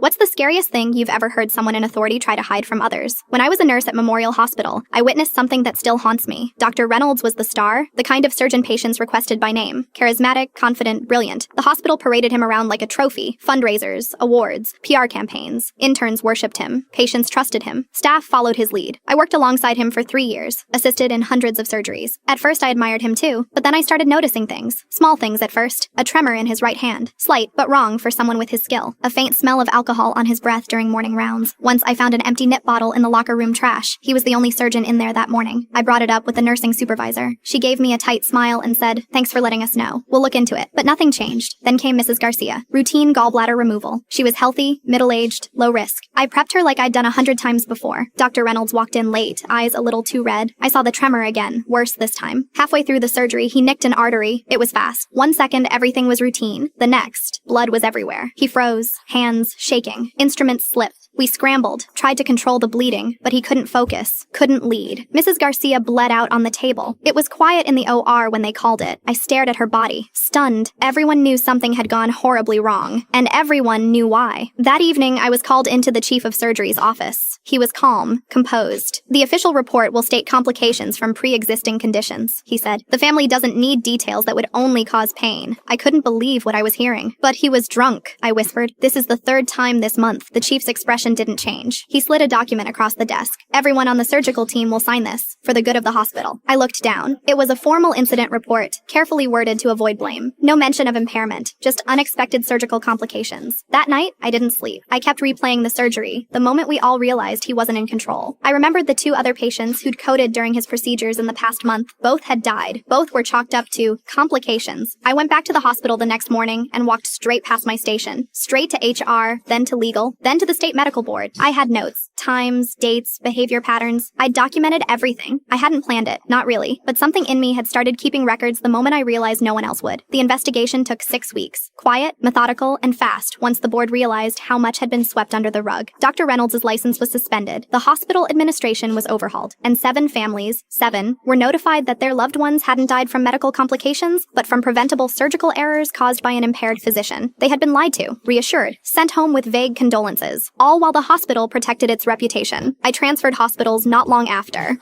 What's the scariest thing you've ever heard someone in authority try to hide from others? When I was a nurse at Memorial Hospital, I witnessed something that still haunts me. Dr. Reynolds was the star, the kind of surgeon patients requested by name. Charismatic, confident, brilliant. The hospital paraded him around like a trophy. Fundraisers, awards, PR campaigns. Interns worshipped him. Patients trusted him. Staff followed his lead. I worked alongside him for 3 years, assisted in hundreds of surgeries. At first I admired him too, but then I started noticing things. Small things at first. A tremor in his right hand. Slight, but wrong for someone with his skill. A faint smell of alcohol on his breath during morning rounds. Once I found an empty nip bottle in the locker room trash. He was the only surgeon in there that morning. I brought it up with the nursing supervisor. She gave me a tight smile and said, "Thanks for letting us know. We'll look into it." But nothing changed. Then came Mrs. Garcia. Routine gallbladder removal. She was healthy, middle-aged, low risk. I prepped her like I'd done 100 times before. Dr. Reynolds walked in late, eyes a little too red. I saw the tremor again, worse this time. Halfway through the surgery, he nicked an artery. It was fast. 1 second, everything was routine. The next, blood was everywhere. He froze, hands shaking. Instruments slipped. We scrambled, tried to control the bleeding, but he couldn't focus, couldn't lead. Mrs. Garcia bled out on the table. It was quiet in the OR when they called it. I stared at her body, stunned. Everyone knew something had gone horribly wrong, and everyone knew why. That evening, I was called into the chief of surgery's office. He was calm, composed. "The official report will state complications from pre-existing conditions," he said. "The family doesn't need details that would only cause pain." I couldn't believe what I was hearing. "But he was drunk," I whispered. "This is the 3rd time this month." The chief's expression didn't change. He slid a document across the desk. "Everyone on the surgical team will sign this, for the good of the hospital." I looked down. It was a formal incident report, carefully worded to avoid blame. No mention of impairment, just unexpected surgical complications. That night, I didn't sleep. I kept replaying the surgery, the moment we all realized he wasn't in control. I remembered the 2 other patients who'd coded during his procedures in the past month. Both had died. Both were chalked up to complications. I went back to the hospital the next morning and walked straight past my station, straight to HR, then to legal, then to the state medical board. I had notes, times, dates, behavior patterns. I documented everything. I hadn't planned it, not really, but something in me had started keeping records the moment I realized no one else would. The investigation took 6 weeks. Quiet, methodical, and fast once the board realized how much had been swept under the rug. Dr. Reynolds' license was suspended. The hospital administration was overhauled, and 7 families, 7, were notified that their loved ones hadn't died from medical complications, but from preventable surgical errors caused by an impaired physician. They had been lied to, reassured, sent home with vague condolences, all while the hospital protected its reputation. I transferred hospitals not long after.